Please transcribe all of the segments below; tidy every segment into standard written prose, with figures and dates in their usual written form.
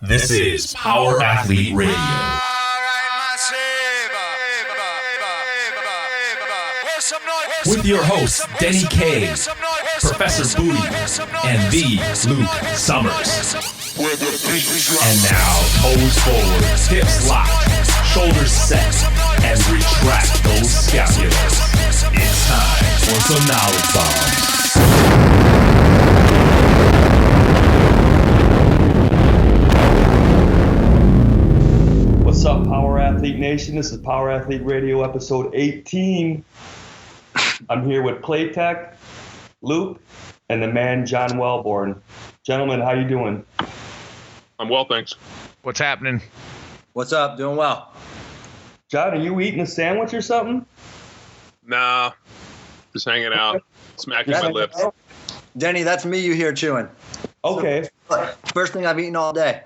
This is Power Athlete Radio. With your hosts, Denny K, Professor Booty, and the Luke Summers. And now, toes forward, hips locked, shoulders set, and retract those scapulars. It's time for some knowledge bombs. What's up, Power Athlete Nation? This is Power Athlete Radio episode 18. I'm here with Playtech, Luke, and the man, John Welbourn. Gentlemen, how you doing? I'm well, thanks. What's happening? What's up? Doing well. John, are you eating a sandwich or something? Nah, just hanging out, smacking my lips. Denny, that's me you hear chewing. Okay. First thing I've eaten all day.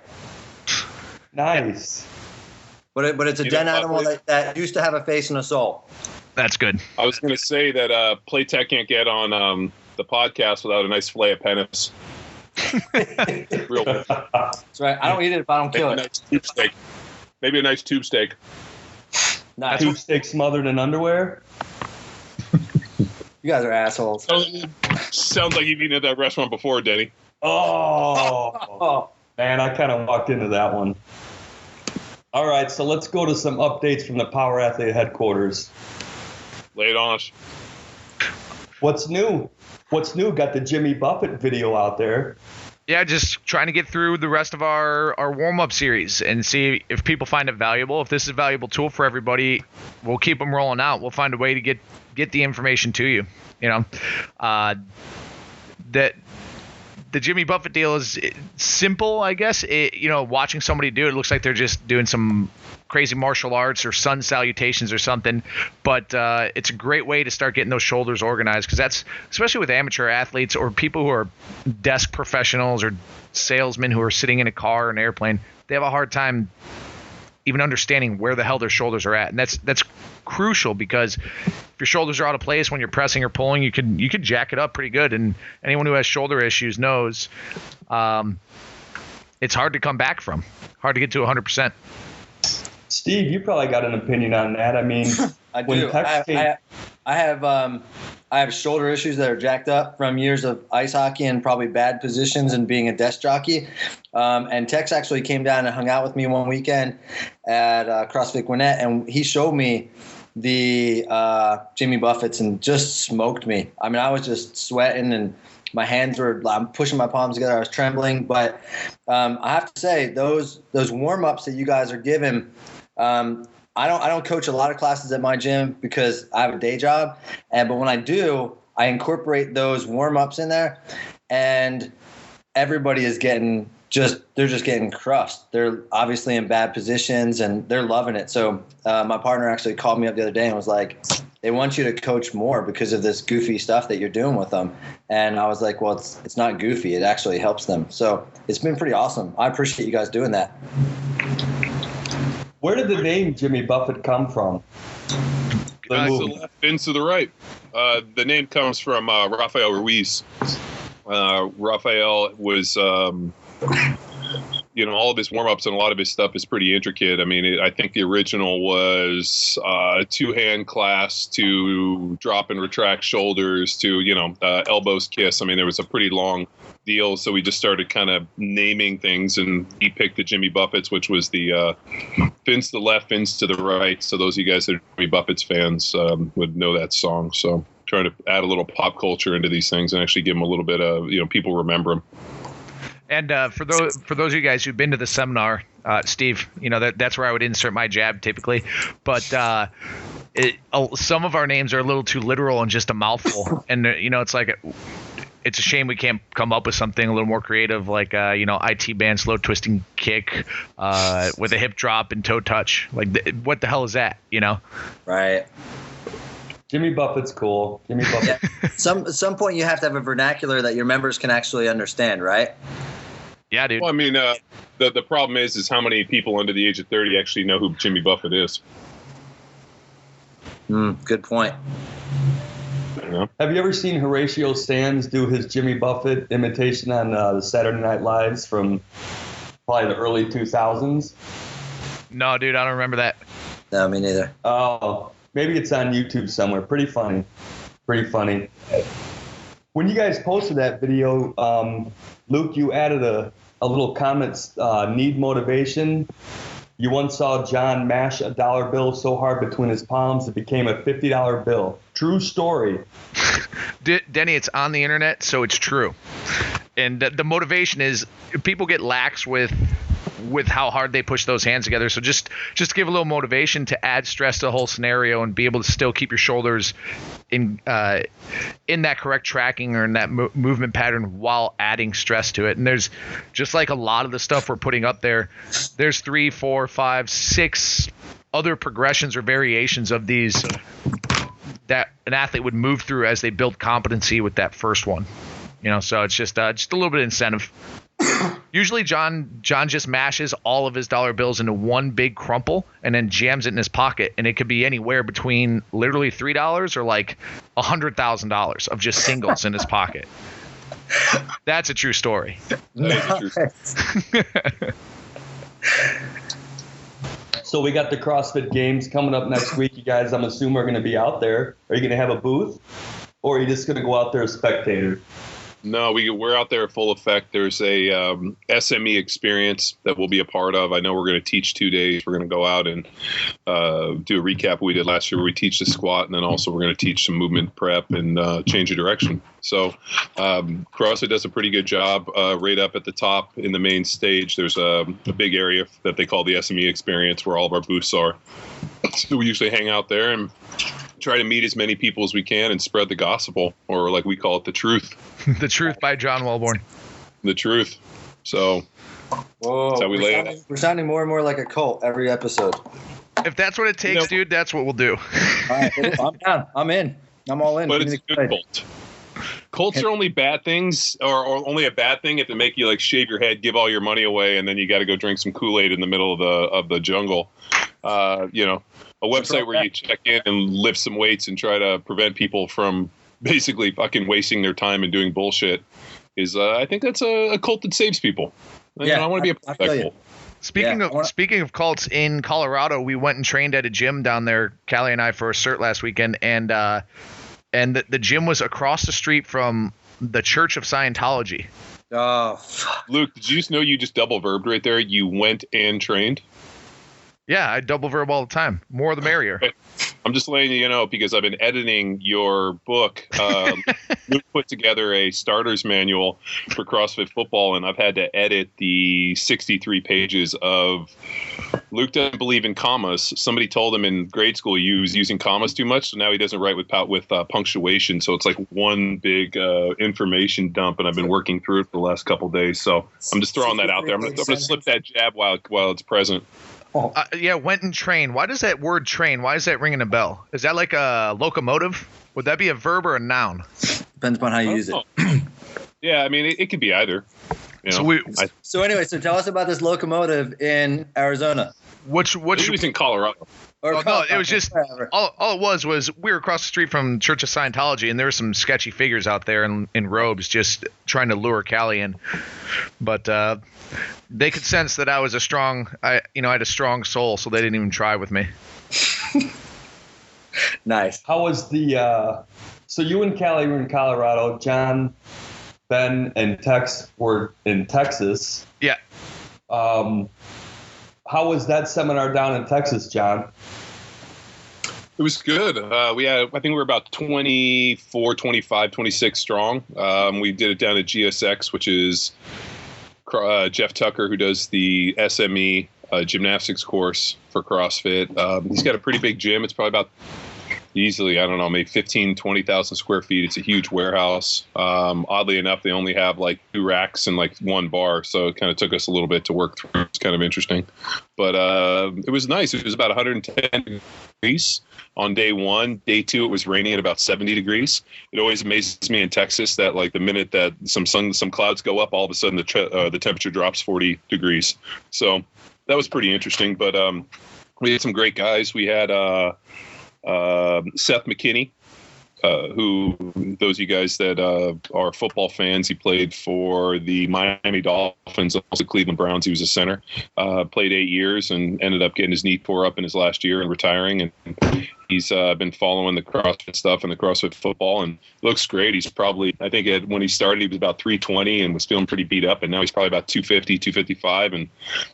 Nice. But it's a den animal that used to have a face and a soul. That's good. I was going to say that Playtech can't get on the podcast without a nice fillet of penis. Real good. That's right. I don't eat it if I don't kill Maybe a it. nice tube steak. Maybe a nice tube steak. Nice. Tube steak smothered in underwear? You guys are assholes. Sounds like you've eaten at that restaurant before, Denny. Oh, man, I kind of walked into that one. All right, so let's go to some updates from the Power Athlete headquarters. Lay it on us. What's new? Got the Jimmy Buffett video out there. Yeah, just trying to get through the rest of our warm-up series and see if people find it valuable. If this is a valuable tool for everybody, we'll keep them rolling out. We'll find a way to get the information to you. You know, that the Jimmy Buffett deal is simple, I guess. Watching somebody do it, it looks like they're just doing some crazy martial arts or sun salutations or something. But it's a great way to start getting those shoulders organized, because that's, especially with amateur athletes or people who are desk professionals or salesmen who are sitting in a car or an airplane, they have a hard time even understanding where the hell their shoulders are at. And that's crucial, because if your shoulders are out of place when you're pressing or pulling, you could jack it up pretty good. And anyone who has shoulder issues knows it's hard to come back from, hard to get to 100%. Steve, you probably got an opinion on that. I mean, I do. I have shoulder issues that are jacked up from years of ice hockey and probably bad positions and being a desk jockey. And Tex actually came down and hung out with me one weekend at CrossFit Gwinnett, and he showed me the Jimmy Buffett's and just smoked me. I mean, I was just sweating and my hands were, I'm pushing my palms together. I was trembling. But I have to say, those warm-ups that you guys are giving, I don't coach a lot of classes at my gym because I have a day job. But when I do, I incorporate those warm-ups in there, and everybody is getting they're just getting crushed. They're obviously in bad positions and they're loving it. So my partner actually called me up the other day and was like, they want you to coach more because of this goofy stuff that you're doing with them. And I was like, well, it's not goofy. It actually helps them. So it's been pretty awesome. I appreciate you guys doing that. Where did the name Jimmy Buffett come from? Guys to the left, fins to the right. The name comes from Rafael Ruiz. Rafael was, all of his warm-ups and a lot of his stuff is pretty intricate. I mean, I think the original was two-hand class to drop and retract shoulders to, elbows kiss. I mean, there was a pretty long deal. So we just started kind of naming things, and he picked the Jimmy Buffett's, which was the fins to the left, fins to the right. So those of you guys that are Jimmy Buffett's fans would know that song. So trying to add a little pop culture into these things and actually give them a little bit of, people remember them. And for those of you guys who've been to the seminar, Steve, that's where I would insert my jab typically. But some of our names are a little too literal and just a mouthful. And, it's like it's a shame we can't come up with something a little more creative, like, IT band slow twisting kick with a hip drop and toe touch. Like, what the hell is that, Right. Jimmy Buffett's cool. Jimmy Buffett. Yeah. At some point, you have to have a vernacular that your members can actually understand, right? Yeah, dude. Well, I mean, the problem is how many people under the age of 30 actually know who Jimmy Buffett is. Good point. Yeah. Have you ever seen Horatio Sands do his Jimmy Buffett imitation on the Saturday Night Lives from probably the early 2000s. No, dude, I don't remember that. No, me neither. Oh, maybe it's on YouTube somewhere. Pretty funny. When you guys posted that video, Luke, you added a little comment, need motivation. You once saw John mash a dollar bill so hard between his palms it became a $50 bill. True story. Denny, it's on the internet, so it's true. And the motivation is people get lax with how hard they push those hands together. So just give a little motivation to add stress to the whole scenario and be able to still keep your shoulders in that correct tracking or in that movement pattern while adding stress to it. And there's just like a lot of the stuff we're putting up there. There's 3, 4, 5, 6 other progressions or variations of these that an athlete would move through as they build competency with that first one. So it's just a little bit of incentive. Usually John just mashes all of his dollar bills into one big crumple and then jams it in his pocket, and it could be anywhere between literally $3 or like $100,000 of just singles in his pocket. That's a true story. So we got the CrossFit Games coming up next week. You guys, I'm assuming, are going to be out there. Are you going to have a booth, or are you just going to go out there as spectator? No, we're out there full effect. There's a SME experience that we'll be a part of. I know we're going to teach 2 days. We're going to go out and do a recap we did last year where we teach the squat, and then also we're going to teach some movement prep and change of direction. So CrossFit does a pretty good job right up at the top in the main stage. There's a big area that they call the SME experience where all of our booths are. So we usually hang out there and try to meet as many people as we can and spread the gospel, or like we call it, the truth. The truth by John Welbourn. The truth. So that's how we lay it. We're sounding more and more like a cult every episode. If that's what it takes, dude, that's what we'll do. All right, I'm down. I'm in. I'm all in. But it's a good cult. Cults are only bad things, or only a bad thing if they make you like shave your head, give all your money away, and then you got to go drink some Kool-Aid in the middle of the jungle. A website where you check in and lift some weights and try to prevent people from basically fucking wasting their time and doing bullshit is, I think that's a cult that saves people. I want to be a cult. Speaking of cults, in Colorado, we went and trained at a gym down there, Callie and I, for a cert last weekend, and the gym was across the street from the Church of Scientology. Oh, fuck. Luke, did you just know you just double verbed right there? You went and trained? Yeah, I double verb all the time. More the merrier. I'm just letting you know because I've been editing your book. Luke put together a starter's manual for CrossFit football, and I've had to edit the 63 pages of Luke doesn't believe in commas. Somebody told him in grade school he was using commas too much, so now he doesn't write with punctuation. So it's like one big information dump, and I've been working through it for the last couple of days. So I'm just throwing that out there. I'm going to slip that jab while it's present. Went and trained. Why does that word train? Why is that ringing a bell? Is that like a locomotive? Would that be a verb or a noun? Depends upon how you use it. Yeah, I mean, it could be either. So anyway, tell us about this locomotive in Arizona. Which was in Colorado. No, it was just all it was we were across the street from Church of Scientology, and there were some sketchy figures out there in robes just trying to lure Callie in. But they could sense that I was I had a strong soul, so they didn't even try with me. Nice. How was so you and Callie were in Colorado, John, Ben, and Tex were in Texas. Yeah. How was that seminar down in Texas, John? It was good. I think we were about 24, 25, 26 strong. We did it down at GSX, which is Jeff Tucker, who does the SME gymnastics course for CrossFit. He's got a pretty big gym. It's probably about easily, I don't know, maybe 15, 20,000 square feet. It's a huge warehouse. Oddly enough, they only have like 2 racks and like 1 bar. So it kind of took us a little bit to work through. It's kind of interesting. But it was nice. It was about 110 degrees on day 1. Day 2, it was raining at about 70 degrees. It always amazes me in Texas that like the minute that some clouds go up, all of a sudden the temperature drops 40 degrees. So that was pretty interesting. But we had some great guys. We had Seth McKinney who, those of you guys that are football fans, he played for the Miami Dolphins, also Cleveland Browns. He was a center, played 8 years and ended up getting his knee tore up in his last year and retiring. And he's been following the CrossFit stuff and the CrossFit football, and looks great. He's probably, I think when he started, he was about 320 and was feeling pretty beat up. And now he's probably about 250, 255 and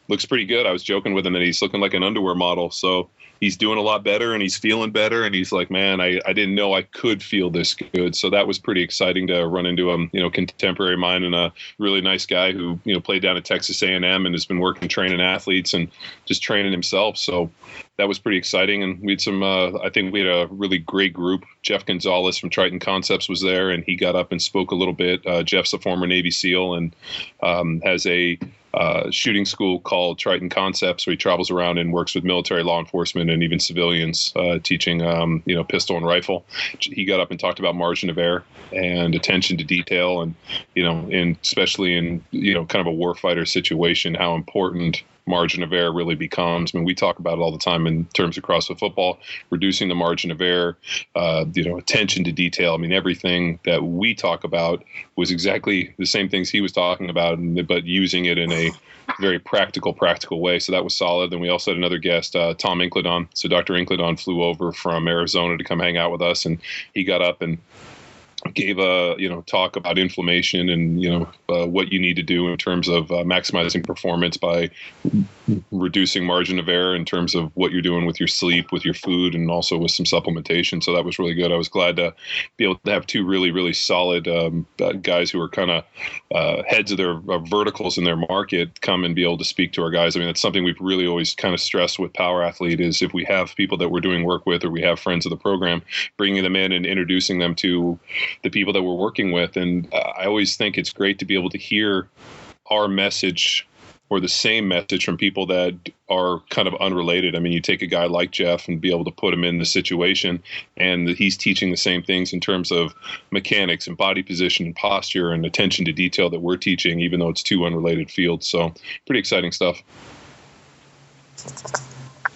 looks pretty good. I was joking with him that he's looking like an underwear model. So he's doing a lot better and he's feeling better. And he's like, man, I didn't know I could feel this good. So that was pretty exciting to run into him, contemporary mine and a really nice guy who, played down at Texas A&M and has been working training athletes and just training himself. So that was pretty exciting. And we had I think we had a really great group. Jeff Gonzalez from Triton Concepts was there and he got up and spoke a little bit. Jeff's a former Navy SEAL and has a shooting school called Triton Concepts, where he travels around and works with military, law enforcement, and even civilians, teaching, pistol and rifle. He got up and talked about margin of error and attention to detail, and and especially in kind of a warfighter situation, how important margin of error really becomes. I mean, we talk about it all the time in terms of CrossFit football, reducing the margin of error, attention to detail. I mean, everything that we talk about was exactly the same things he was talking about, but using it in a very practical way. So that was solid. Then we also had another guest, Tom Incledon. So Dr. Incledon flew over from Arizona to come hang out with us, and he got up and gave a talk about inflammation and what you need to do in terms of maximizing performance by reducing margin of error in terms of what you're doing with your sleep, with your food, and also with some supplementation. So that was really good. I was glad to be able to have two really, really solid guys who are kind of heads of their verticals in their market come and be able to speak to our guys. I mean, that's something we've really always kind of stressed with Power Athlete is if we have people that we're doing work with or we have friends of the program, bringing them in and introducing them to the people that we're working with. And I always think it's great to be able to hear our message or the same message from people that are kind of unrelated. I mean, you take a guy like Jeff and be able to put him in the situation and he's teaching the same things in terms of mechanics and body position and posture and attention to detail that we're teaching, even though it's two unrelated fields. So pretty exciting stuff.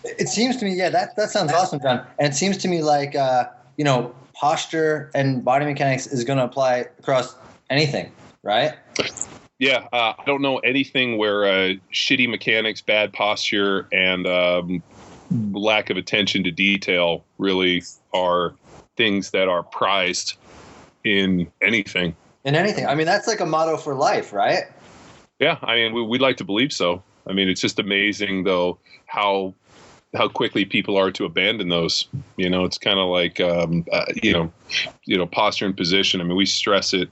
It seems to me, yeah, that sounds awesome, John. And it seems to me like, posture and body mechanics is going to apply across anything, right? Yeah, I don't know anything where shitty mechanics, bad posture, and lack of attention to detail really are things that are prized in anything. In anything. I mean, that's like a motto for life, right? Yeah, I mean, we'd like to believe so. I mean, it's just amazing, though, how quickly people are to abandon those. It's kind of like, posture and position. I mean, we stress it.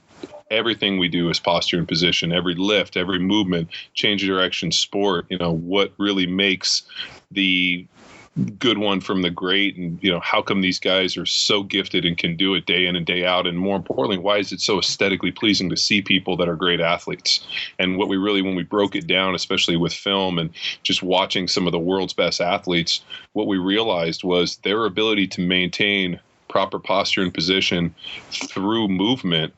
Everything we do is posture and position. Every lift, every movement, change of direction, sport, what really makes the good one from the great, and how come these guys are so gifted and can do it day in and day out, and more importantly, why is it so aesthetically pleasing to see people that are great athletes? And what we really, when we broke it down, especially with film and just watching some of the world's best athletes, what we realized was their ability to maintain proper posture and position through movement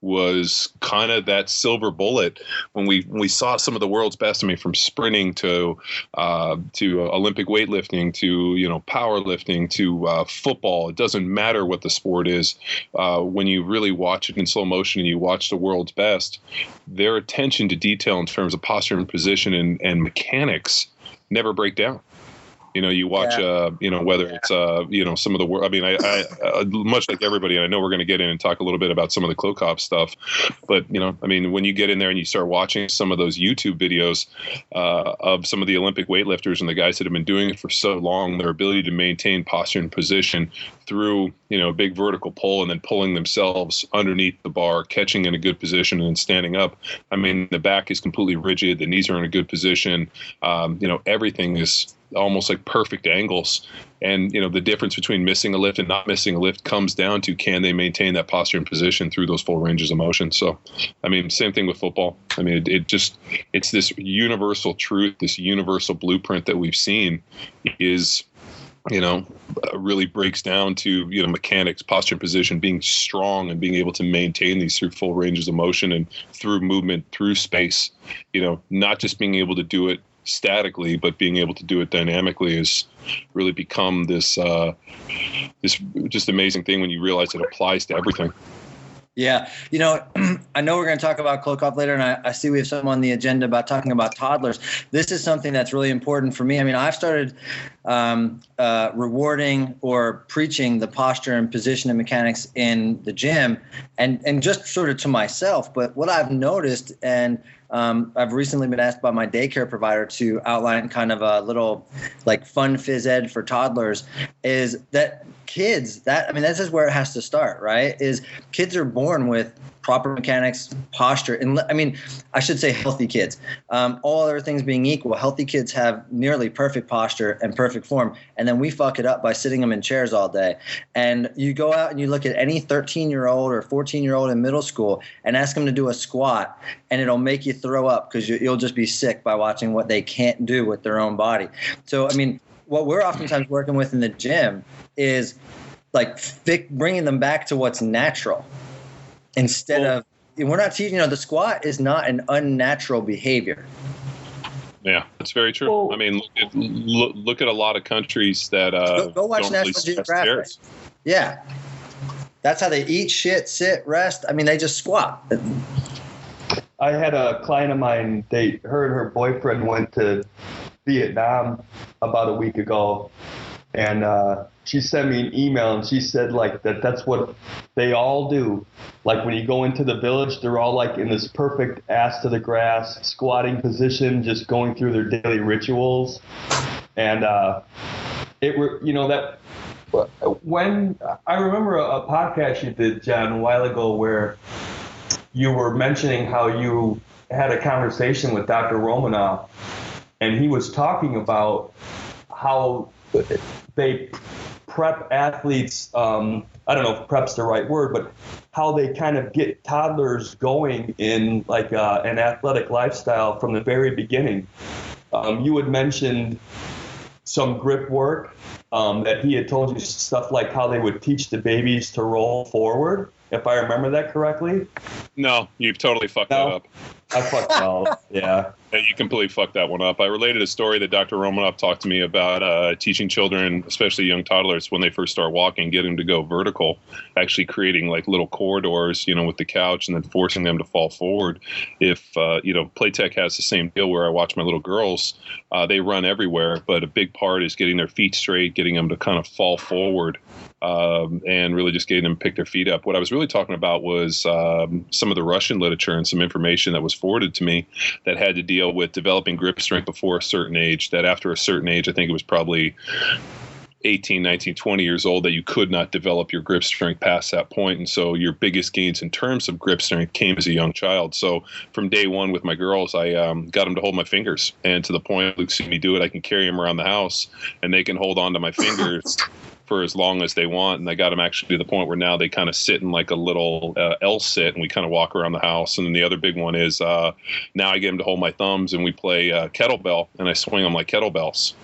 was kind of that silver bullet when we saw some of the world's best. I mean, from sprinting to Olympic weightlifting to powerlifting to football. It doesn't matter what the sport is. When you really watch it in slow motion and you watch the world's best, their attention to detail in terms of posture and position and mechanics never break down. You watch, whether it's, some of the work. I mean, I much like everybody, and I know we're going to get in and talk a little bit about some of the Clo Cop stuff, but, I mean, when you get in there and you start watching some of those YouTube videos of some of the Olympic weightlifters and the guys that have been doing it for so long, their ability to maintain posture and position through, a big vertical pull and then pulling themselves underneath the bar, catching in a good position and then standing up. I mean, the back is completely rigid. The knees are in a good position. Everything is almost like perfect angles. And, the difference between missing a lift and not missing a lift comes down to, can they maintain that posture and position through those full ranges of motion? So, I mean, same thing with football. I mean, it's this universal truth, this universal blueprint that we've seen is, really breaks down to, mechanics, posture and position, being strong and being able to maintain these through full ranges of motion and through movement, through space, not just being able to do it statically, but being able to do it dynamically has really become this just amazing thing when you realize it applies to everything. Yeah. I know we're going to talk about Klokov later, and I see we have something on the agenda about talking about toddlers. This is something that's really important for me. I mean, I've started rewarding or preaching the posture and position and mechanics in the gym and just sort of to myself. But what I've noticed, and I've recently been asked by my daycare provider to outline kind of a little like fun phys ed for toddlers, is that kids, this is where it has to start, right? Is kids are born with proper mechanics, posture, and I should say healthy kids. All other things being equal, healthy kids have nearly perfect posture and perfect form, and then we fuck it up by sitting them in chairs all day. And you go out and you look at any 13-year-old or 14-year-old in middle school and ask them to do a squat, and it'll make you throw up because you'll just be sick by watching what they can't do with their own body. So, what we're oftentimes working with in the gym is like bringing them back to what's natural. Instead of, we're not teaching, the squat is not an unnatural behavior. Yeah, that's very true. Well, look at a lot of countries that go watch National Geographic. Yeah, that's how they eat, shit, sit, rest. They just squat. I had a client of mine. Her and her boyfriend went to Vietnam about a week ago, and she sent me an email, and she said that's what they all do. Like when you go into the village, they're all like in this perfect ass to the grass squatting position, just going through their daily rituals. And when I remember a podcast you did, John, a while ago, where you were mentioning how you had a conversation with Dr. Romanoff, and he was talking about how they prep athletes, I don't know if prep's the right word, but how they kind of get toddlers going in like an athletic lifestyle from the very beginning. You had mentioned some grip work, that he had told you stuff like how they would teach the babies to roll forward, if I remember that correctly. No, you've totally fucked that up. I fucked it up, yeah. You completely fucked that one up. I related a story that Dr. Romanoff talked to me about teaching children, especially young toddlers, when they first start walking, get them to go vertical, actually creating like little corridors, with the couch and then forcing them to fall forward. If, Playtech has the same deal where I watch my little girls, they run everywhere, but a big part is getting their feet straight, getting them to kind of fall forward. And really just getting them to pick their feet up. What I was really talking about was some of the Russian literature and some information that was forwarded to me that had to deal with developing grip strength before a certain age, that after a certain age, I think it was probably 18, 19, 20 years old, that you could not develop your grip strength past that point. And so your biggest gains in terms of grip strength came as a young child. So from day one with my girls, I got them to hold my fingers. And to the point, Luke, see me do it, I can carry them around the house and they can hold on to my fingers for as long as they want. And I got them actually to the point where now they kind of sit in like a little L sit, and we kind of walk around the house. And then the other big one is now I get them to hold my thumbs and we play kettlebell, and I swing them like kettlebells.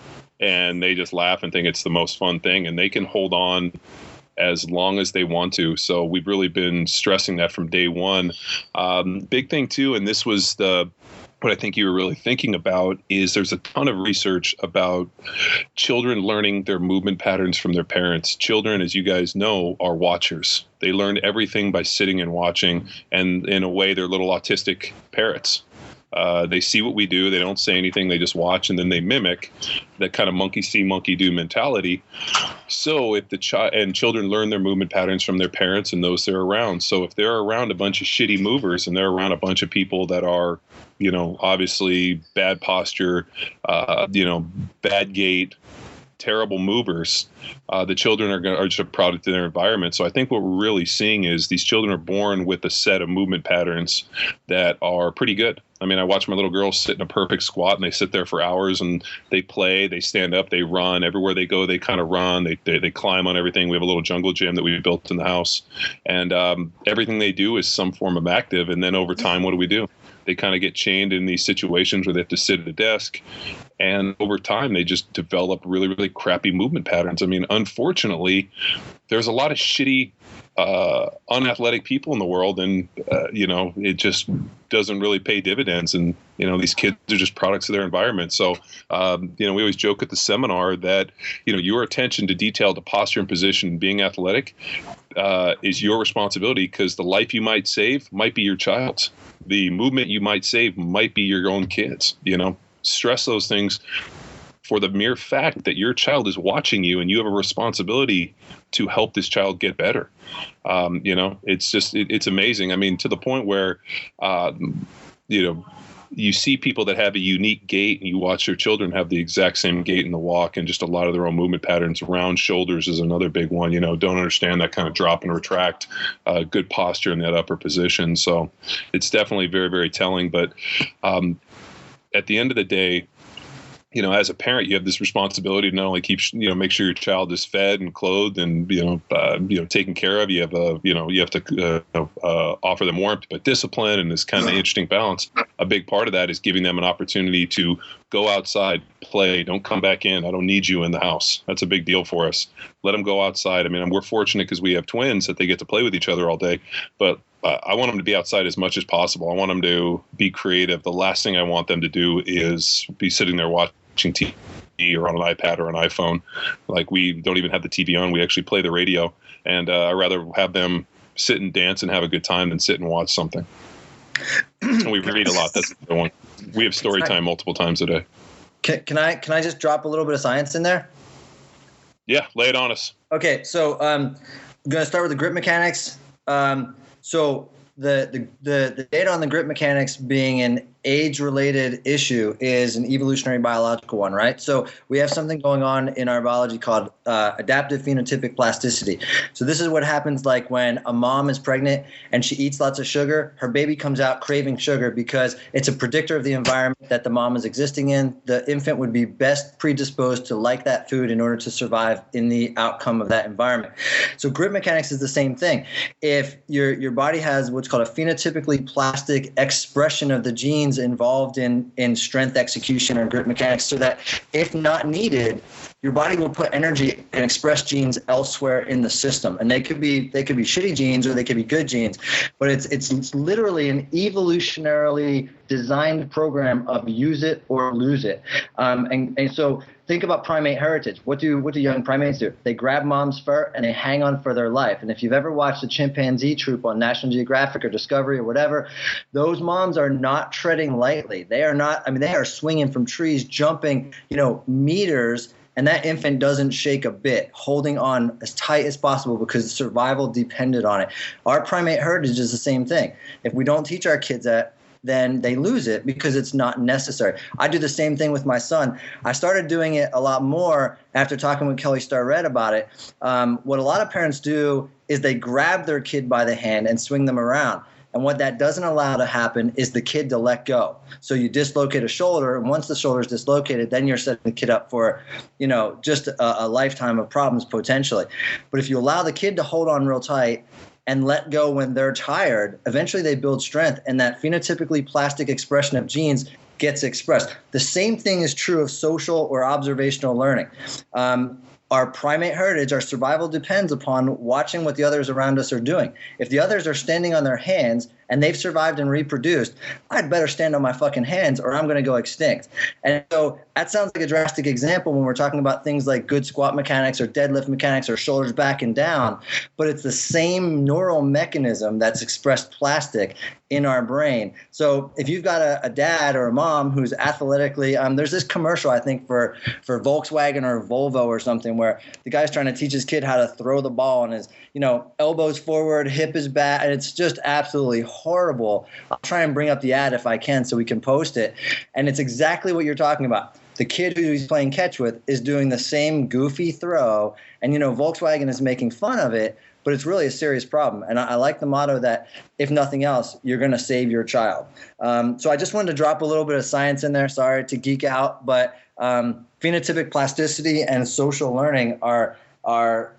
And they just laugh and think it's the most fun thing, and they can hold on as long as they want to. So we've really been stressing that from day one. Big thing too, and this was what I think you were really thinking about, is there's a ton of research about children learning their movement patterns from their parents. Children, as you guys know, are watchers. They learn everything by sitting and watching, and in a way, they're little autistic parrots. They see what we do. They don't say anything. They just watch, and then they mimic that kind of monkey see, monkey do mentality. So if children learn their movement patterns from their parents and those they're around. So if they're around a bunch of shitty movers and they're around a bunch of people that are, obviously bad posture, bad gait, terrible movers, the children are just a product of their environment. So I think what we're really seeing is these children are born with a set of movement patterns that are pretty good. I watch my little girls sit in a perfect squat, and they sit there for hours, and they play, they stand up, they run. Everywhere they go, they kind of run. They climb on everything. We have a little jungle gym that we built in the house, and everything they do is some form of active. And then over time, what do? they kind of get chained in these situations where they have to sit at a desk. And over time, they just develop really, really crappy movement patterns. I mean, unfortunately, there's a lot of shitty, unathletic people in the world, and it just doesn't really pay dividends. And these kids are just products of their environment. So we always joke at the seminar that your attention to detail, to posture and position, being athletic, is your responsibility, because the life you might save might be your child's. The movement you might save might be your own kids. Stress those things for the mere fact that your child is watching you, and you have a responsibility to help this child get better. It's amazing. I mean, to the point where, you see people that have a unique gait, and you watch their children have the exact same gait in the walk, and just a lot of their own movement patterns. Round shoulders is another big one. Don't understand that kind of drop and retract, good posture in that upper position. So it's definitely very, very telling. But at the end of the day, as a parent, you have this responsibility to not only make sure your child is fed and clothed and, taken care of. You have to offer them warmth, but discipline, and this kind of interesting balance. A big part of that is giving them an opportunity to go outside, play, don't come back in. I don't need you in the house. That's a big deal for us. Let them go outside. I mean, we're fortunate because we have twins that they get to play with each other all day, but I want them to be outside as much as possible. I want them to be creative. The last thing I want them to do is be sitting there watching TV or on an iPad or an iPhone. Like, we don't even have the TV on. We actually play the radio, and I'd rather have them sit and dance and have a good time than sit and watch something. And we read a lot. That's the one. We have story time multiple times a day. Can I just drop a little bit of science in there? Yeah, lay it on us. Okay, so I'm going to start with the grip mechanics. So the data on the grip mechanics being an age-related issue is an evolutionary biological one, right? So we have something going on in our biology called adaptive phenotypic plasticity. So this is what happens like when a mom is pregnant and she eats lots of sugar, her baby comes out craving sugar because it's a predictor of the environment that the mom is existing in. The infant would be best predisposed to like that food in order to survive in the outcome of that environment. So grip mechanics is the same thing. If your body has what's called a phenotypically plastic expression of the genes involved in strength execution or grip mechanics, so that if not needed, your body will put energy and express genes elsewhere in the system. And they could be shitty genes or they could be good genes, but it's literally an evolutionarily designed program of use it or lose it. And so think about primate heritage. What do young primates do? They grab mom's fur and they hang on for their life. And if you've ever watched the chimpanzee troop on National Geographic or Discovery or whatever, those moms are not treading lightly. They are swinging from trees, jumping, meters. And that infant doesn't shake a bit, holding on as tight as possible because survival depended on it. Our primate heritage is the same thing. If we don't teach our kids that, then they lose it because it's not necessary. I do the same thing with my son. I started doing it a lot more after talking with Kelly Starrett about it. What a lot of parents do is they grab their kid by the hand and swing them around. And what that doesn't allow to happen is the kid to let go. So you dislocate a shoulder, and once the shoulder is dislocated, then you're setting the kid up for, just a lifetime of problems potentially. But if you allow the kid to hold on real tight and let go when they're tired, eventually they build strength, and that phenotypically plastic expression of genes gets expressed. The same thing is true of social or observational learning. Our primate heritage, our survival depends upon watching what the others around us are doing. If the others are standing on their hands and they've survived and reproduced, I'd better stand on my fucking hands or I'm going to go extinct. And so that sounds like a drastic example when we're talking about things like good squat mechanics or deadlift mechanics or shoulders back and down, but it's the same neural mechanism that's expressed plastic in our brain. So if you've got a dad or a mom who's athletically, there's this commercial, I think, for Volkswagen or Volvo or something, where the guy's trying to teach his kid how to throw the ball and his, elbows forward, hip is back, and it's just absolutely horrible. I'll try and bring up the ad if I can so we can post it. And it's exactly what you're talking about. The kid who he's playing catch with is doing the same goofy throw, and Volkswagen is making fun of it, but it's really a serious problem. And I like the motto that, if nothing else, you're going to save your child. So I just wanted to drop a little bit of science in there. Sorry to geek out, but phenotypic plasticity and social learning are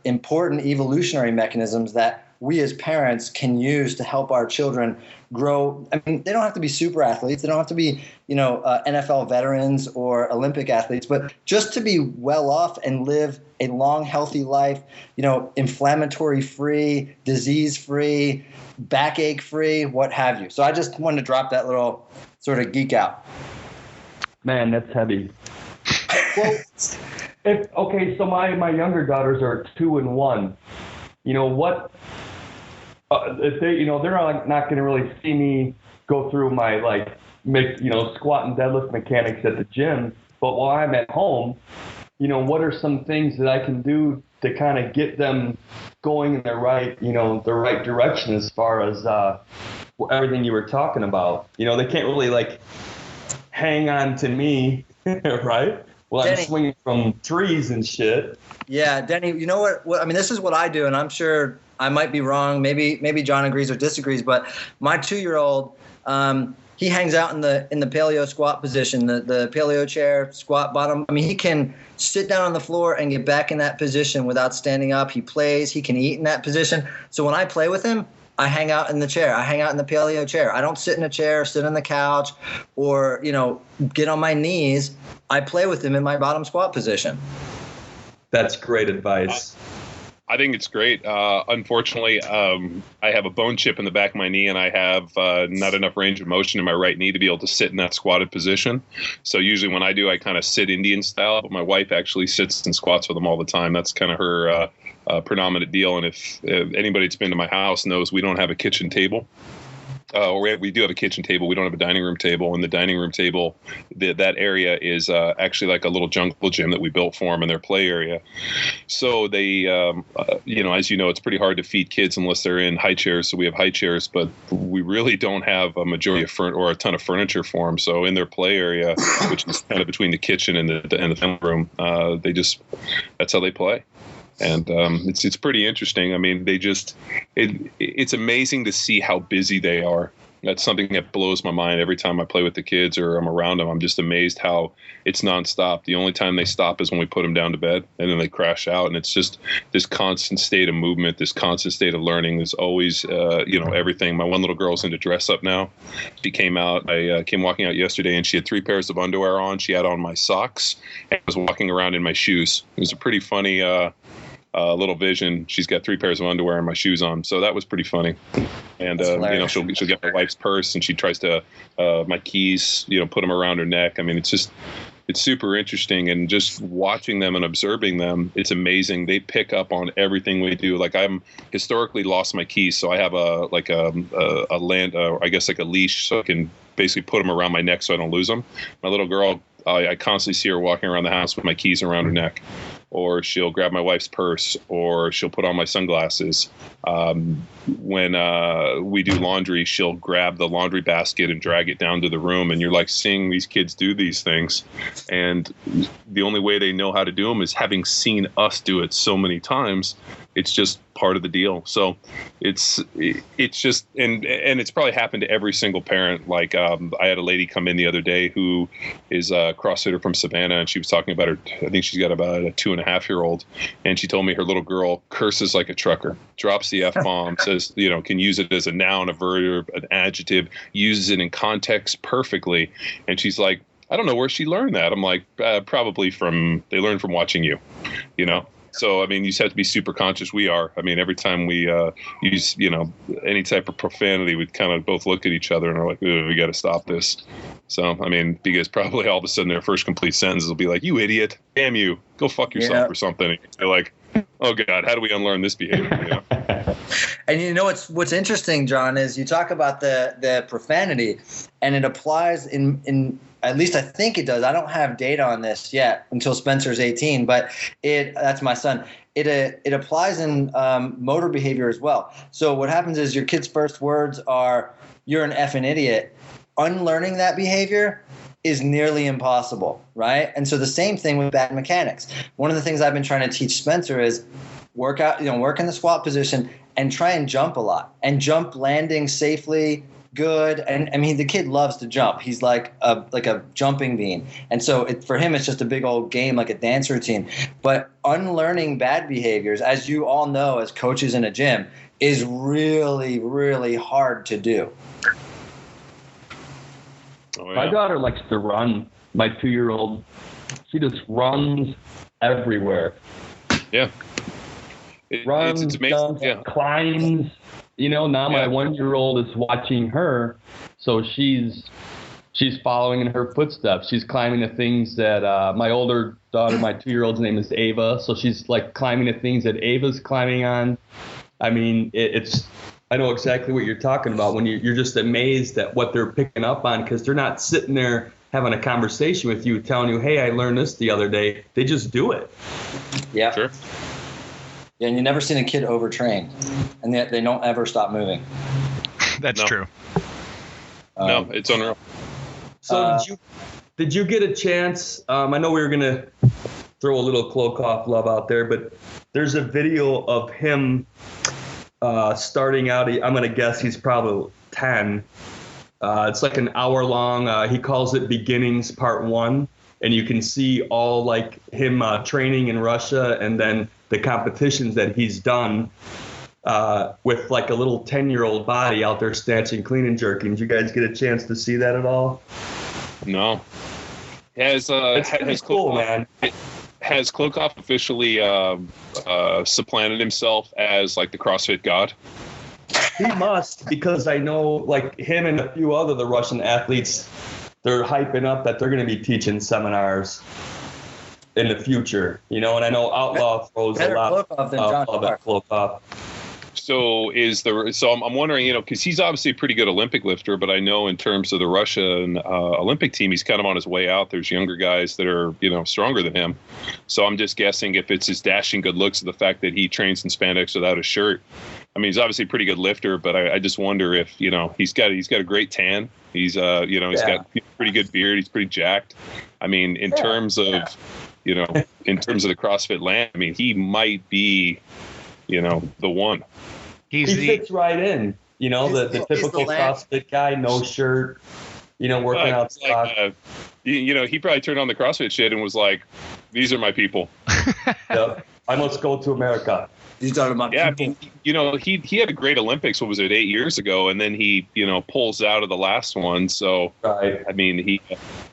important evolutionary mechanisms that we as parents can use to help our children grow. I mean, they don't have to be super athletes. They don't have to be, NFL veterans or Olympic athletes, but just to be well off and live a long, healthy life, inflammatory free, disease free, backache free, what have you. So I just wanted to drop that little sort of geek out. Man, that's heavy. Well, so my younger daughters are 2 and 1. What? If they, they're not going to really see me go through my squat and deadlift mechanics at the gym. But while I'm at home, what are some things that I can do to kind of get them going in the right direction as far as everything you were talking about? They can't really hang on to me, right? Well, Denny, I'm swinging from trees and shit. Yeah, Denny, you know what? I mean, this is what I do, and I'm sure I might be wrong. Maybe John agrees or disagrees, but my 2-year-old, he hangs out in the paleo squat position, the paleo chair, squat bottom. I mean, he can sit down on the floor and get back in that position without standing up. He plays. He can eat in that position. So when I play with him, I hang out in the chair. I hang out in the paleo chair. I don't sit in a chair, sit on the couch, or, get on my knees. I play with him in my bottom squat position. That's great advice. I think it's great. Unfortunately, I have a bone chip in the back of my knee, and I have not enough range of motion in my right knee to be able to sit in that squatted position. So usually when I do, I kind of sit Indian style, but my wife actually sits and squats with them all the time. That's kind of her predominant deal. And if anybody that's been to my house knows, we don't have a kitchen table. Or we do have a kitchen table. We don't have a dining room table. And the dining room table, that area is actually like a little jungle gym that we built for them in their play area. So they, as you know, it's pretty hard to feed kids unless they're in high chairs. So we have high chairs, but we really don't have a majority of or a ton of furniture for them. So in their play area, which is kind of between the kitchen and the family room, that's how they play. And it's pretty interesting. I mean, it's amazing to see how busy they are. That's something that blows my mind every time I play with the kids or I'm around them. I'm just amazed how it's nonstop. The only time they stop is when we put them down to bed, and then they crash out. And it's just this constant state of movement, this constant state of learning. There's always, everything. My one little girl's into dress up now. She came out. I came walking out yesterday, and she had 3 pairs of underwear on. She had on my socks and was walking around in my shoes. It was a pretty funny little vision. She's got 3 pairs of underwear and my shoes on, so that was pretty funny. And she'll get my wife's purse, and she tries to my keys, put them around her neck. I mean, it's super interesting, and just watching them and observing them, it's amazing. They pick up on everything we do. Like, I'm historically lost my keys, so I have a leash, so I can basically put them around my neck so I don't lose them. My little girl, I constantly see her walking around the house with my keys around her neck. Or she'll grab my wife's purse, or she'll put on my sunglasses. When we do laundry, she'll grab the laundry basket and drag it down to the room. And you're like seeing these kids do these things. And the only way they know how to do them is having seen us do it so many times. It's just part of the deal. So it's just, and it's probably happened to every single parent. Like, I had a lady come in the other day who is a CrossFitter from Savannah, and she was talking about her, I think she's got about a 2.5-year-old. And she told me her little girl curses like a trucker, drops the F-bomb, says, can use it as a noun, a verb, an adjective, uses it in context perfectly. And she's like, I don't know where she learned that. I'm like, probably they learned from watching you, So, I mean, you just have to be super conscious. We are. I mean, every time we use, any type of profanity, we kind of both look at each other and are like, we got to stop this. So, I mean, because probably all of a sudden their first complete sentence will be like, you idiot, damn you, go fuck yourself or something. And you're like, oh, God, how do we unlearn this behavior? And what's interesting, John, is you talk about the profanity, and it applies in at least I think it does. I don't have data on this yet until Spencer's 18, but that's my son. It applies in motor behavior as well. So what happens is your kid's first words are, "You're an effing idiot." Unlearning that behavior is nearly impossible, right? And so the same thing with bad mechanics. One of the things I've been trying to teach Spencer is work in the squat position and try and jump a lot, and jump landing safely, good. And I mean, the kid loves to jump. He's like a jumping bean. And so for him, it's just a big old game, like a dance routine. But unlearning bad behaviors, as you all know, as coaches in a gym, is really, really hard to do. Oh, yeah. My daughter likes to run. My 2-year-old, she just runs everywhere. Yeah. Runs, it's amazing. jumps, Yeah. climbs. Now my 1-year-old is watching her, so she's following in her footsteps. She's climbing the things that my older daughter, my 2-year-old's name is Ava, so she's like climbing the things that Ava's climbing on. I mean, I know exactly what you're talking about when you're just amazed at what they're picking up on, because they're not sitting there having a conversation with you, telling you, hey, I learned this the other day. They just do it. Yeah. Sure. Yeah, and you've never seen a kid overtrained, and yet they don't ever stop moving. That's true. No, it's unreal. So did you get a chance? I know we were gonna throw a little Klokov love out there, but there's a video of him starting out. I'm gonna guess he's probably 10. It's like an hour long. He calls it Beginnings Part 1, and you can see all like him training in Russia, and then the competitions that he's done with like a little 10-year-old body out there snatching, clean, and jerking. Did you guys get a chance to see that at all? No. It's pretty cool, man. Has Klokov officially supplanted himself as like the CrossFit god? He must, because I know like him and a few other the Russian athletes, they're hyping up that they're going to be teaching seminars in the future, and I know Outlaw throws a lot of love at Klokov. So I'm wondering, because he's obviously a pretty good Olympic lifter, but I know in terms of the Russian Olympic team, he's kind of on his way out. There's younger guys that are, stronger than him. So I'm just guessing if it's his dashing good looks, or the fact that he trains in spandex without a shirt. I mean, he's obviously a pretty good lifter, but I just wonder if, he's got a great tan. He's got a pretty good beard. He's pretty jacked. I mean, in terms of the CrossFit land, I mean, he might be, the one. He fits right in, the typical CrossFit guy, no shirt, working out. Like, he probably turned on the CrossFit shit and was like, "These are my people." Yep. I must go to America. He's talking about people. I mean, he had a great Olympics. What was it, 8 years ago? And then he, pulls out of the last one. So, right. I mean, he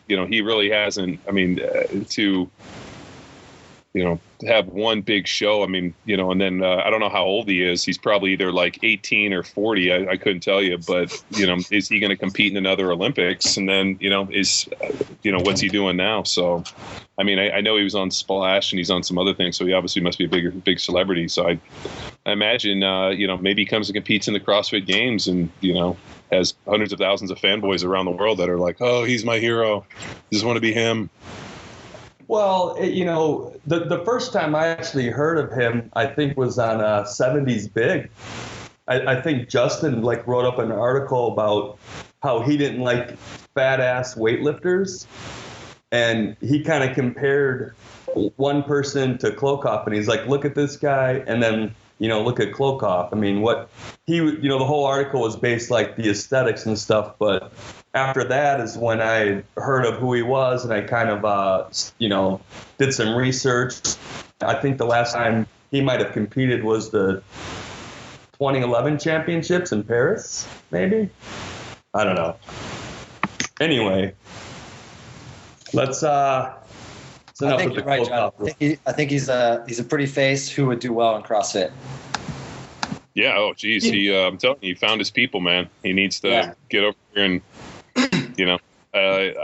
really hasn't. I mean, to have one big show. I mean, and then I don't know how old he is. He's probably either like 18 or 40. I couldn't tell you, but is he going to compete in another Olympics? And then, what's he doing now? So, I mean, I know he was on Splash and he's on some other things, so he obviously must be a big celebrity. So I imagine, maybe he comes and competes in the CrossFit Games and, has hundreds of thousands of fanboys around the world that are like, oh, he's my hero. Just want to be him. Well, the first time I actually heard of him, I think was on 70s Big. I think Justin wrote up an article about how he didn't like fat ass weightlifters, and he kind of compared one person to Klokov, and he's like, look at this guy, and then look at Klokov. I mean, what he, the whole article was based like the aesthetics and stuff, but after that is when I heard of who he was, and I kind of, did some research. I think the last time he might have competed was the 2011 championships in Paris, maybe? I don't know. Anyway, let's I think you're right, John. I think he's a pretty face who would do well in CrossFit. Yeah. Oh, geez. I'm telling you, he found his people, man. He needs to get over here and, I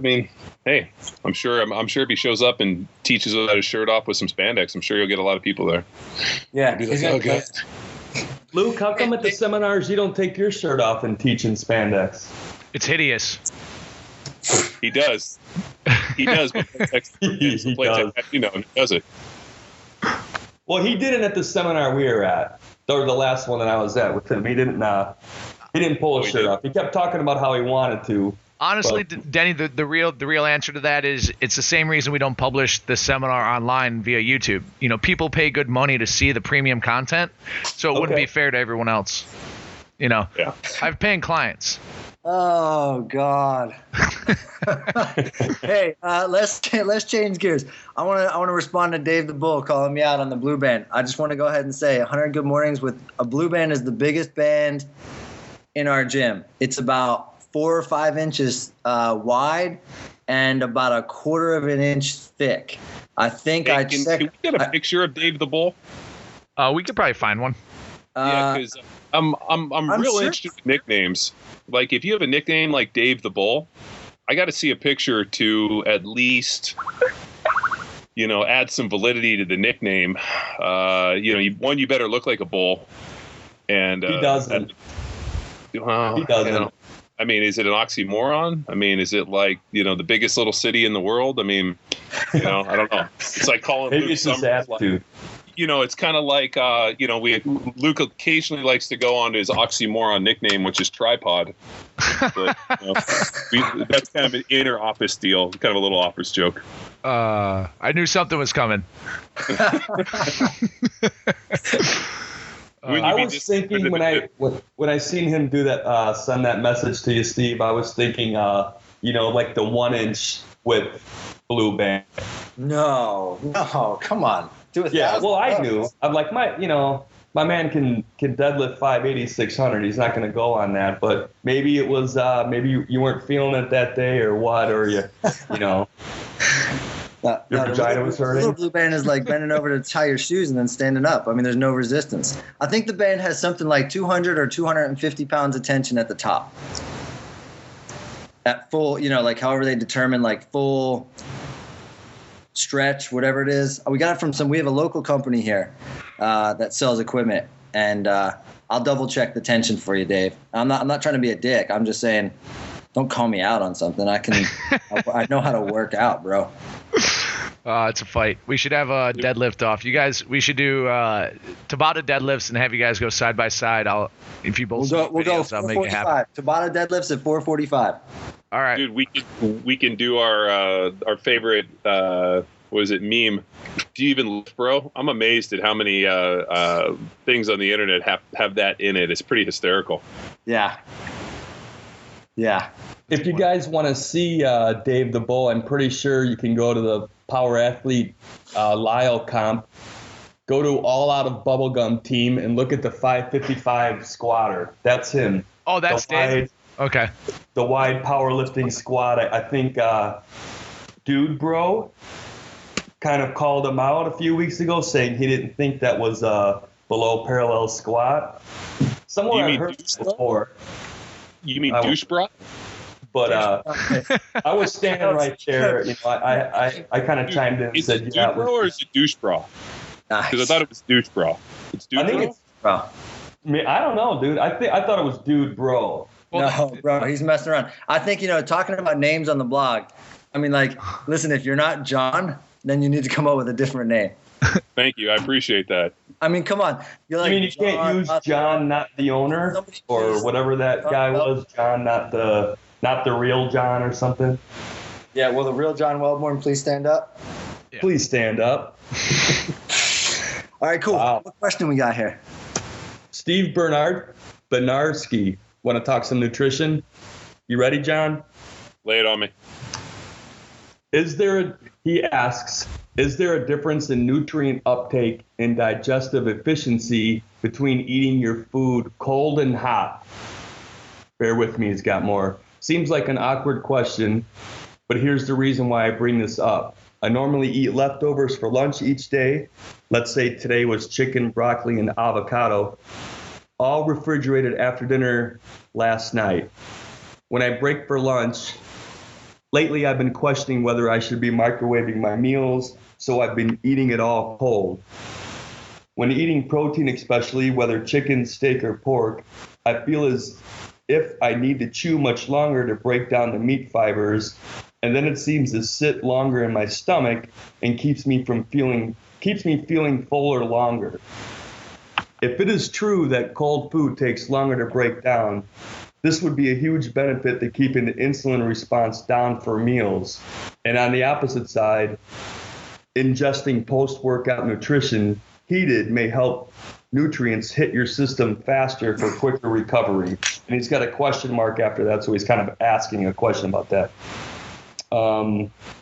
mean, hey, I'm sure if he shows up and teaches without his shirt off with some spandex, I'm sure you'll get a lot of people there. Yeah. Okay. Luke, how come at the seminars you don't take your shirt off and teach in spandex? It's hideous. He does. He does. He does it. Well, he didn't at the seminar we were at, or the last one that I was at with him. He didn't pull his shirt off. He kept talking about how he wanted to. Honestly, Denny, the real answer to that is it's the same reason we don't publish the seminar online via YouTube. People pay good money to see the premium content, so it wouldn't be fair to everyone else. Yeah. I'm paying clients. Oh God. Hey, let's change gears. I want to respond to Dave the Bull calling me out on the blue band. I just want to go ahead and say 100 Good Mornings with a blue band is the biggest band in our gym. It's about 4 or 5 inches wide and about a quarter of an inch thick. I think Can we get a picture of Dave the Bull? We could probably find one. Yeah, because I'm real sure. interested in nicknames. Like, if you have a nickname like Dave the Bull, I got to see a picture to at least, add some validity to the nickname. You better look like a bull. And He doesn't. He doesn't. I mean, is it an oxymoron? I mean, is it like, the biggest little city in the world? I mean, I don't know. It's like calling Maybe Luke it's his Summers, attitude. it's kind of like, Luke occasionally likes to go on to his oxymoron nickname, which is tripod. But, that's kind of an inner office deal, kind of a little office joke. I knew something was coming. I was thinking when I seen him do that, send that message to you, Steve, I was thinking, like the 1 inch with blue band. No, come on. Do it. Yeah, well, I knew. I'm like, my man can deadlift 580, 600. He's not going to go on that. But maybe it was, maybe you weren't feeling it that day or what, or your vagina was hurting. The little blue band is like bending over to tie your shoes and then standing up. I mean, there's no resistance. I think the band has something like 200 or 250 pounds of tension at the top. At full, like however they determine like full stretch, whatever it is. We got it from we have a local company here that sells equipment, and I'll double check the tension for you, Dave. I'm not trying to be a dick. I'm just saying, don't call me out on something. I know how to work out, bro. It's a fight. We should have a deadlift off. You guys, we should do Tabata deadlifts and have you guys go side by side. If you both we'll go 445. Tabata deadlifts at 445. All right, dude. We can do our favorite. What is it? Meme. Do you even lift, bro? I'm amazed at how many things on the internet have that in it. It's pretty hysterical. Yeah. If you guys want to see Dave the Bull, I'm pretty sure you can go to the Power Athlete Lyle comp. Go to All Out of Bubblegum team and look at the 555 squatter. That's him. Oh, that's Dave. Okay. The wide powerlifting squat. I think Dude Bro kind of called him out a few weeks ago, saying he didn't think that was below parallel squat. Somewhere I heard this before. You mean douche bra? But I was standing right there. I kind of chimed in and said, "Yeah." Dude bra or is it douche bra? Because I thought it was douche bra. It's douche bra. It's bro. I don't know, dude. I thought it was Dude Bro. No, bro, he's messing around. I think talking about names on the blog. I mean, like, listen, if you're not John, then you need to come up with a different name. Thank you. I appreciate that. I mean, come on. You're like, you mean you can't use John, not the owner, or whatever that guy was? John, not the real John, or something. Yeah. Will the real John Welbourn please stand up? Yeah. Please stand up. All right, cool. Wow. What question we got here? Steve Bernarski. Want to talk some nutrition? You ready, John? Lay it on me. He asks, is there a difference in nutrient uptake and digestive efficiency between eating your food cold and hot? Bear with me, he's got more. Seems like an awkward question, but here's the reason why I bring this up. I normally eat leftovers for lunch each day. Let's say today was chicken, broccoli, and avocado, all refrigerated after dinner last night. When I break for lunch, lately I've been questioning whether I should be microwaving my meals, so I've been eating it all cold. When eating protein, especially whether chicken, steak, or pork, I feel as if I need to chew much longer to break down the meat fibers, and then it seems to sit longer in my stomach and keeps me feeling fuller longer. If it is true that cold food takes longer to break down, this would be a huge benefit to keeping the insulin response down for meals. And on the opposite side, ingesting post-workout nutrition heated may help nutrients hit your system faster for quicker recovery? And he's got a question mark after that, so he's kind of asking a question about that.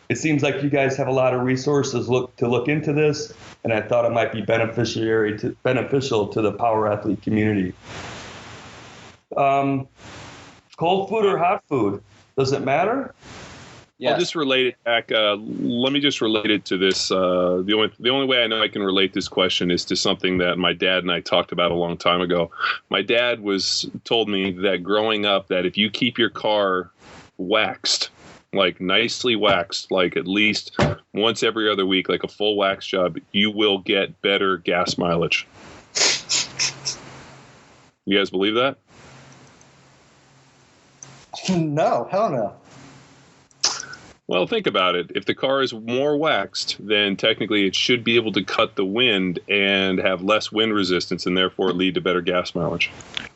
It seems like you guys have a lot of resources to look into this, and I thought it might be beneficial to the power athlete community. Cold food or hot food? Does it matter? I'll just relate it back. Let me just relate it to this. The only way I know I can relate this question is to something that my dad and I talked about a long time ago. My dad told me that growing up, that if you keep your car waxed, like nicely waxed, like at least once every other week, like a full wax job, you will get better gas mileage. You guys believe that? No, hell no. Well, think about it. If the car is more waxed, then technically it should be able to cut the wind and have less wind resistance, and therefore lead to better gas mileage.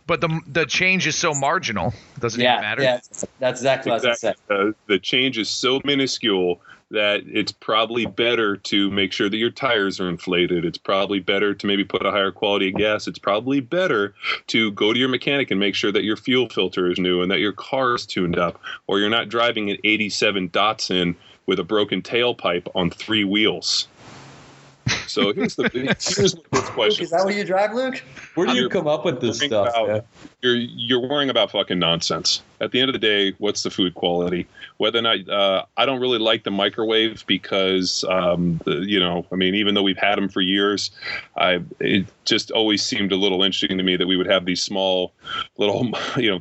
But the change is so marginal. Doesn't even matter. Yeah, that's exactly what I said. The change is so minuscule that it's probably better to make sure that your tires are inflated. It's probably better to maybe put a higher quality of gas. It's probably better to go to your mechanic and make sure that your fuel filter is new and that your car is tuned up, or you're not driving an 87 Datsun with a broken tailpipe on 3 wheels. So here's what this question. Luke, is that what you drive, Luke? Where do you come up with this stuff? You're worrying about fucking nonsense. At the end of the day, what's the food quality? Whether or not I don't really like the microwave because even though we've had them for years, it just always seemed a little interesting to me that we would have these small little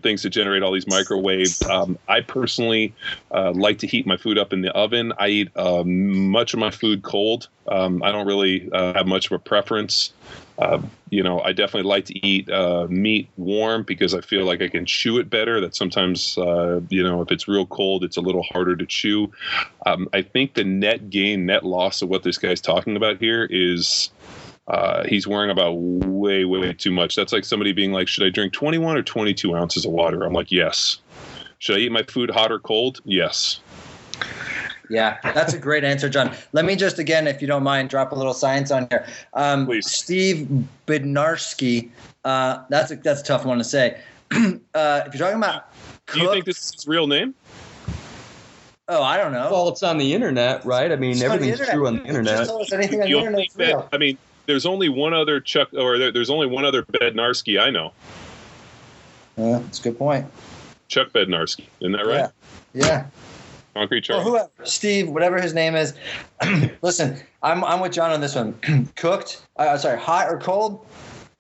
things to generate all these microwaves. I personally like to heat my food up in the oven. I eat much of my food cold. I don't really have much of a preference. I definitely like to eat meat warm because I feel like I can chew it better. That sometimes, if it's real cold, it's a little harder to chew. I think the net loss of what this guy's talking about here is he's worrying about way, way too much. That's like somebody being like, should I drink 21 or 22 ounces of water? I'm like, yes. Should I eat my food hot or cold? Yes. Yeah, that's a great answer, John. Let me just, again, if you don't mind, drop a little science on here. Please. Steve Bednarski, that's a tough one to say. If you're talking about Do you think this is his real name? Oh, I don't know. Well, it's on the internet, right? I mean, everything's true on the internet. Just tell us anything on the internet is real. I mean, there's only one other there's only one other Bednarski I know. Yeah, that's a good point. Chuck Bednarski, isn't that right? Yeah. Concrete Charlie. Well, whoever, Steve, whatever his name is. Listen, I'm with John on this one. Hot or cold,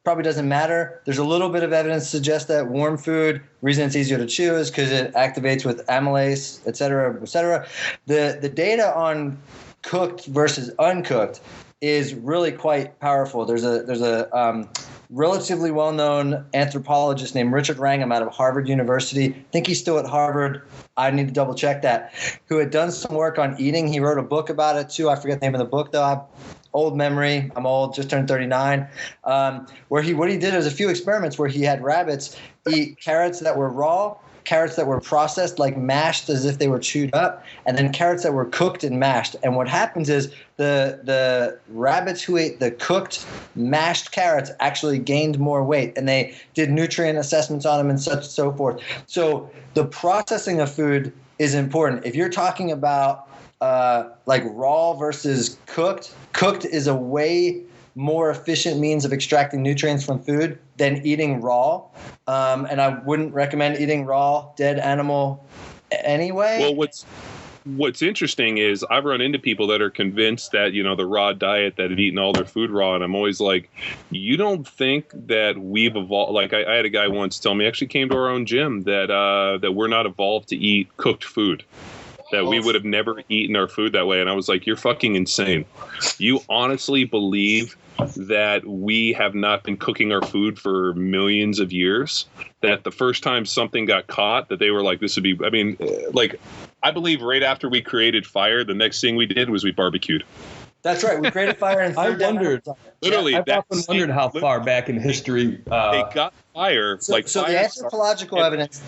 probably doesn't matter. There's a little bit of evidence to suggest that warm food, reason it's easier to chew is because it activates with amylase, et cetera, et cetera. The data on cooked versus uncooked is really quite powerful. There's a relatively well-known anthropologist named Richard Wrangham out of Harvard University. I think he's still at Harvard. I need to double check that. Who had done some work on eating. He wrote a book about it too. I forget the name of the book though. Old memory. I'm old. Just turned 39. What he did was a few experiments where he had rabbits eat carrots that were raw, carrots that were processed, like mashed as if they were chewed up, and then carrots that were cooked and mashed. And what happens is the rabbits who ate the cooked, mashed carrots actually gained more weight, and they did nutrient assessments on them and such and so forth. So the processing of food is important. If you're talking about like raw versus cooked is a way more efficient means of extracting nutrients from food than eating raw. And I wouldn't recommend eating raw, dead animal anyway. Well, what's interesting is I've run into people that are convinced that, the raw diet, that have eaten all their food raw. And I'm always like, you don't think that we've evolved? Like I had a guy once tell me, actually came to our own gym, that we're not evolved to eat cooked food. That we would have never eaten our food that way. And I was like, you're fucking insane. You honestly believe that we have not been cooking our food for millions of years? That the first time something got caught, that they were like, this would be, I believe right after we created fire, the next thing we did was we barbecued. That's right. We created fire and I wondered. Literally, I've often wondered how far back in history they got fire. So the anthropological evidence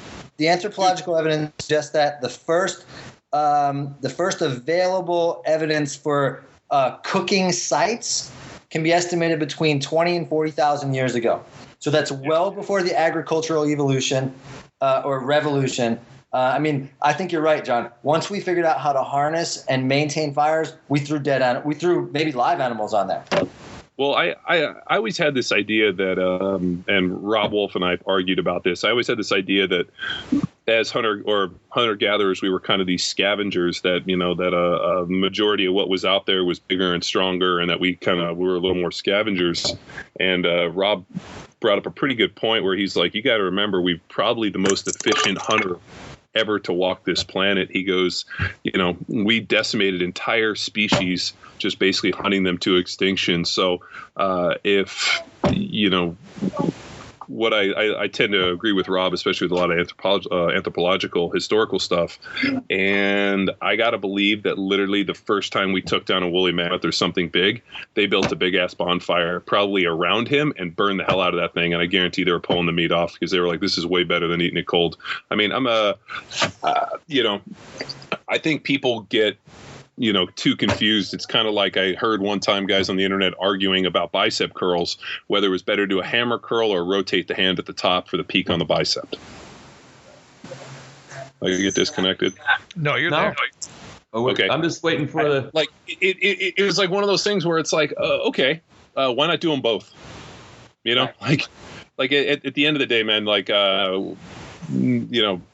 suggests that the first available evidence for cooking sites can be estimated between 20 and 40,000 years ago. So that's well before the agricultural evolution or revolution. I think you're right, John. Once we figured out how to harness and maintain fires, we threw maybe live animals on there. Well, I always had this idea that, and Rob Wolf and I argued about this. I always had this idea that as hunter-gatherers, we were kind of these scavengers that, that a majority of what was out there was bigger and stronger, and that we were a little more scavengers. And Rob brought up a pretty good point where he's like, you got to remember, we're probably the most efficient hunter ever to walk this planet. He goes, we decimated entire species just basically hunting them to extinction. So if what I tend to agree with Rob, especially with a lot of anthropological historical stuff, and I gotta believe that literally the first time we took down a woolly mammoth or something big, they built a big ass bonfire probably around him and burned the hell out of that thing, and I guarantee they were pulling the meat off because they were like, this is way better than eating it cold. I mean, I think people get too confused. It's kind of like I heard one time guys on the internet arguing about bicep curls, whether it was better to do a hammer curl or rotate the hand at the top for the peak on the bicep. Like, you get disconnected? No, you're there. Oh, okay. I'm just waiting for the... Like, it was like one of those things where it's like, okay, why not do them both? Like at the end of the day, man, like,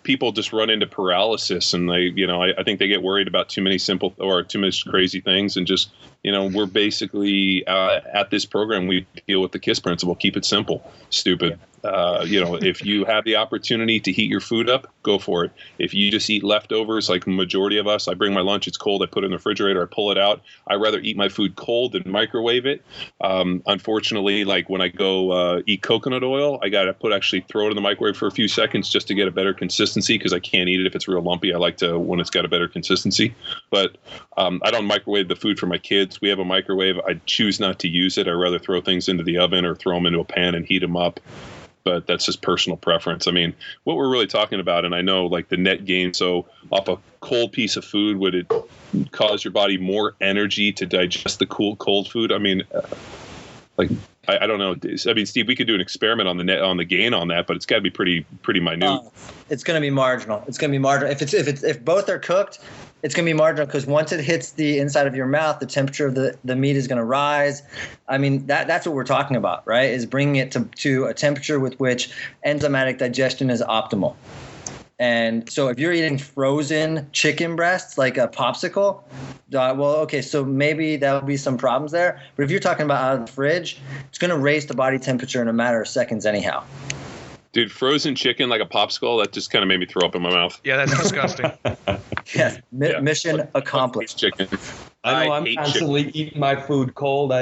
people just run into paralysis, and they, I think they get worried about too many simple or too much crazy things, and just, we're basically at this program, we deal with the KISS principle: keep it simple, stupid. If you have the opportunity to heat your food up, go for it. If you just eat leftovers, like majority of us, I bring my lunch, it's cold, I put it in the refrigerator, I pull it out. I rather eat my food cold than microwave it. Unfortunately, like when I go eat coconut oil, I got to throw it in the microwave for a few seconds just to get a better consistency, because I can't eat it if it's real lumpy. I like to when it's got a better consistency. But I don't microwave the food for my kids. We have a microwave. I choose not to use it. I rather throw things into the oven or throw them into a pan and heat them up. But that's just personal preference. I mean, what we're really talking about, and I know like the net gain, so off a cold piece of food, would it cause your body more energy to digest the cold food? I mean, I don't know. I mean, Steve, we could do an experiment on the gain on that, but it's got to be pretty minute. It's going to be marginal. If both are cooked, it's going to be marginal, because once it hits the inside of your mouth, the temperature of the meat is going to rise. I mean, that's what we're talking about, right? Is bringing it to a temperature with which enzymatic digestion is optimal. And so if you're eating frozen chicken breasts like a popsicle, so maybe that would be some problems there. But if you're talking about out of the fridge, it's going to raise the body temperature in a matter of seconds anyhow. Dude, frozen chicken like a popsicle, that just kind of made me throw up in my mouth. Yeah, that's disgusting. Yes, mission accomplished. Chicken. I know I'm constantly eating my food cold.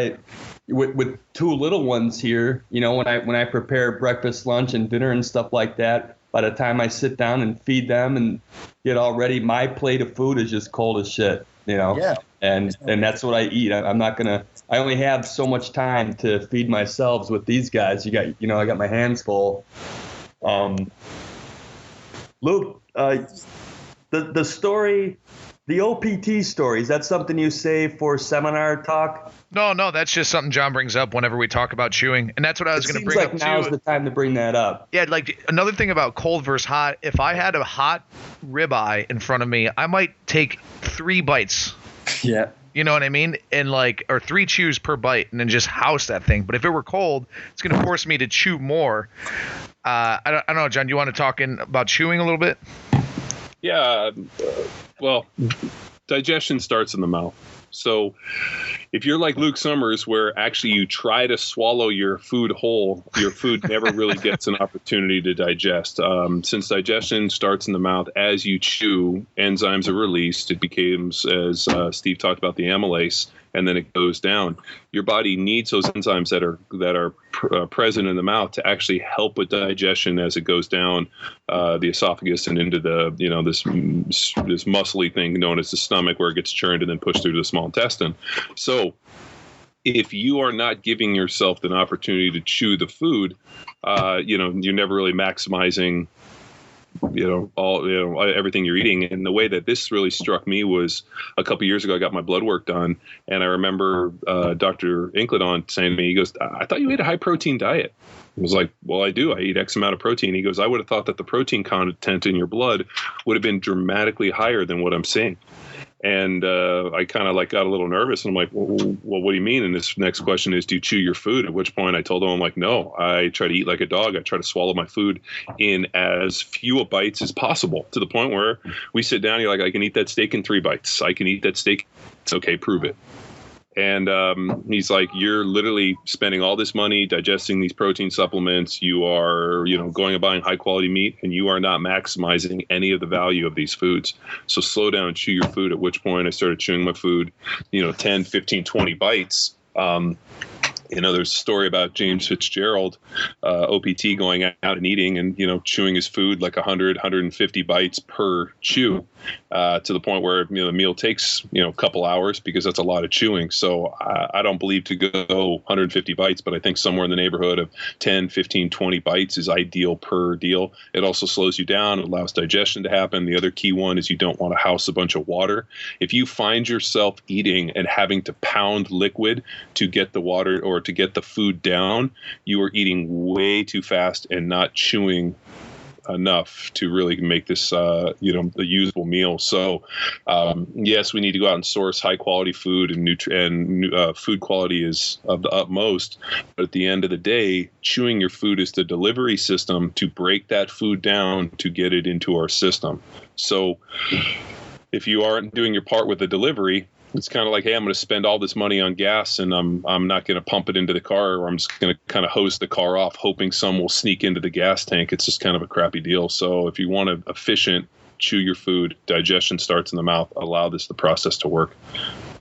With two little ones here, when I prepare breakfast, lunch, and dinner and stuff like that, by the time I sit down and feed them and get all ready, my plate of food is just cold as shit, Yeah. And that's what I eat. I'm not gonna. I only have so much time to feed myself with these guys. I got my hands full. Luke, the story, the OPT story, is that something you save for seminar talk? No, that's just something John brings up whenever we talk about chewing, and that's what I was going to bring up too. Now's the time to bring that up. Yeah, like another thing about cold versus hot. If I had a hot ribeye in front of me, I might take 3 bites. Yeah. You know what I mean? And or 3 chews per bite, and then just house that thing. But if it were cold, it's going to force me to chew more. I don't know, John. Do you want to talk about chewing a little bit? Yeah. Well, digestion starts in the mouth. So if you're like Luke Summers, where actually you try to swallow your food whole, your food never really gets an opportunity to digest. Since digestion starts in the mouth, as you chew, enzymes are released. It becomes, as Steve talked about, the amylase, and then it goes down. Your body needs those enzymes that are present in the mouth to actually help with digestion as it goes down the esophagus and into the this muscly thing known as the stomach, where it gets churned and then pushed through to the small intestine. So if you are not giving yourself an opportunity to chew the food, you're never really maximizing everything you're eating. And the way that this really struck me was a couple years ago, I got my blood work done, and I remember Dr. Incledon saying to me, he goes, "I thought you ate a high protein diet." I was like, "Well, I do. I eat X amount of protein." He goes, "I would have thought that the protein content in your blood would have been dramatically higher than what I'm seeing." And I kind of got a little nervous, and I'm like, well, what do you mean? And this next question is, do you chew your food? At which point I told him, I'm like, no, I try to eat like a dog. I try to swallow my food in as few bites as possible, to the point where we sit down, you're like, I can eat that steak in 3 bites. I can eat that steak. It's okay. Prove it. And he's like, you're literally spending all this money digesting these protein supplements. You are, going and buying high quality meat, and you are not maximizing any of the value of these foods. So slow down and chew your food. At which point I started chewing my food, 10, 15, 20 bites. There's a story about James Fitzgerald, OPT, going out and eating and, chewing his food like 100, 150 bites per chew, to the point where, the meal takes, a couple hours, because that's a lot of chewing. So I don't believe to go 150 bites, but I think somewhere in the neighborhood of 10, 15, 20 bites is ideal per deal. It also slows you down. It allows digestion to happen. The other key one is you don't want to house a bunch of water. If you find yourself eating and having to pound liquid to get the water or to get the food down, you are eating way too fast and not chewing enough to really make this, a usable meal. So, yes, we need to go out and source high quality food, and food quality is of the utmost. But at the end of the day, chewing your food is the delivery system to break that food down to get it into our system. So if you aren't doing your part with the delivery, it's kind of like, hey, I'm going to spend all this money on gas, and I'm not going to pump it into the car, or I'm just going to kind of hose the car off, hoping some will sneak into the gas tank. It's just kind of a crappy deal. So if you want to efficient, chew your food, digestion starts in the mouth, allow the process to work.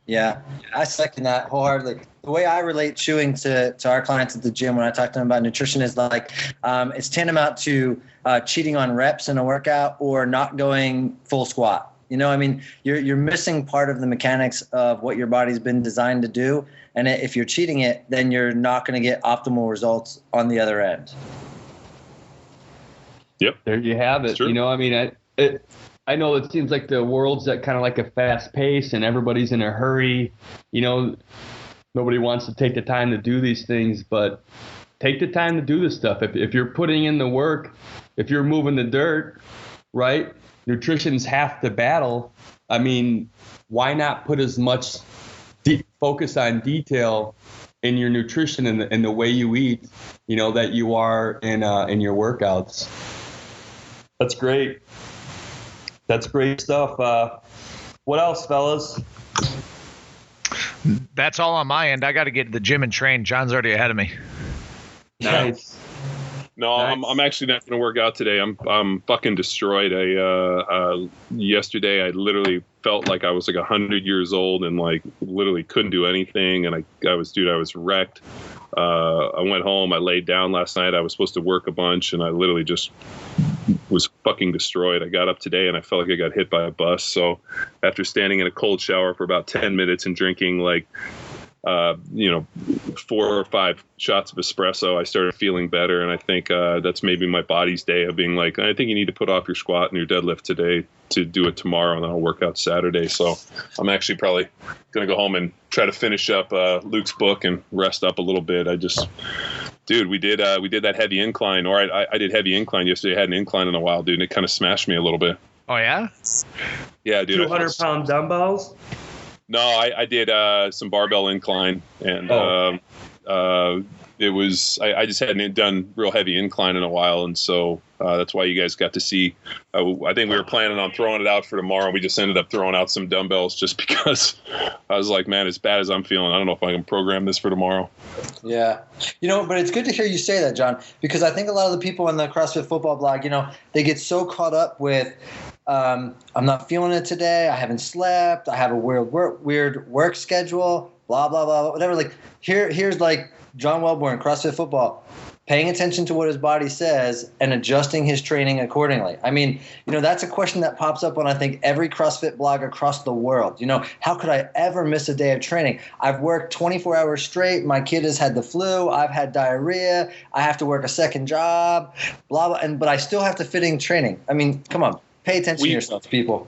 Yeah, I second that wholeheartedly. The way I relate chewing to our clients at the gym when I talk to them about nutrition is like, it's tantamount to cheating on reps in a workout or not going full squat. You're missing part of the mechanics of what your body's been designed to do. And if you're cheating it, then you're not going to get optimal results on the other end. Yep. There you have it. I know it seems like the world's at kind of like a fast pace and everybody's in a hurry. Nobody wants to take the time to do these things, but take the time to do this stuff. If you're putting in the work, if you're moving the dirt, right? Nutrition's half the battle. Why not put as much focus on detail in your nutrition and the way you eat, that you are in your workouts? That's great. That's great stuff. What else, fellas? That's all on my end. I got to get to the gym and train. John's already ahead of me. Nice. No, nice. I'm actually not going to work out today. I'm fucking destroyed. Yesterday I literally felt like I was like 100 years old and like literally couldn't do anything. And I was wrecked. I went home. I laid down last night. I was supposed to work a bunch, and I literally just was fucking destroyed. I got up today and I felt like I got hit by a bus. So after standing in a cold shower for about 10 minutes and drinking 4 or 5 shots of espresso, I started feeling better. And I think that's maybe my body's day of being like, I think you need to put off your squat and your deadlift today to do it tomorrow, and then I'll work out Saturday. So I'm actually probably going to go home and try to finish up Luke's book and rest up a little bit. We did that heavy incline, or I did heavy incline yesterday. I hadn't inclined in a while, dude, and it kind of smashed me a little bit. Oh, yeah? Yeah, dude. 200-pound dumbbells? No, I did some barbell incline, and it was I just hadn't done real heavy incline in a while, and so that's why you guys got to see. I think we were planning on throwing it out for tomorrow. We just ended up throwing out some dumbbells just because I was like, man, as bad as I'm feeling, I don't know if I can program this for tomorrow. Yeah. But it's good to hear you say that, John, because I think a lot of the people in the CrossFit Football blog, they get so caught up with, I'm not feeling it today. I haven't slept. I have a weird work schedule, blah, blah, blah, whatever. Like here's like John Welbourn, CrossFit Football. paying attention to what his body says and adjusting his training accordingly. I mean, that's a question that pops up on, I think, every CrossFit blog across the world. How could I ever miss a day of training? I've worked 24 hours straight. My kid has had the flu. I've had diarrhea. I have to work a second job, blah, blah. But I still have to fit in training. I mean, come on, pay attention to yourselves, people.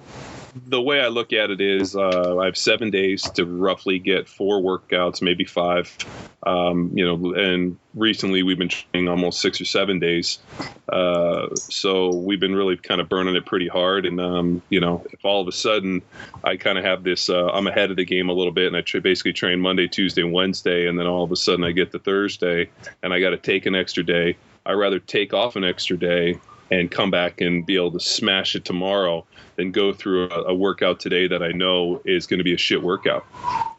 The way I look at it is I have 7 days to roughly get 4 workouts, maybe 5. And recently we've been training almost 6 or 7 days. So we've been really kind of burning it pretty hard. And, if all of a sudden I kind of have this, I'm ahead of the game a little bit, and I basically train Monday, Tuesday, and Wednesday. And then all of a sudden I get to Thursday and I got to take an extra day. I'd rather take off an extra day and come back and be able to smash it tomorrow than go through a workout today that I know is going to be a shit workout.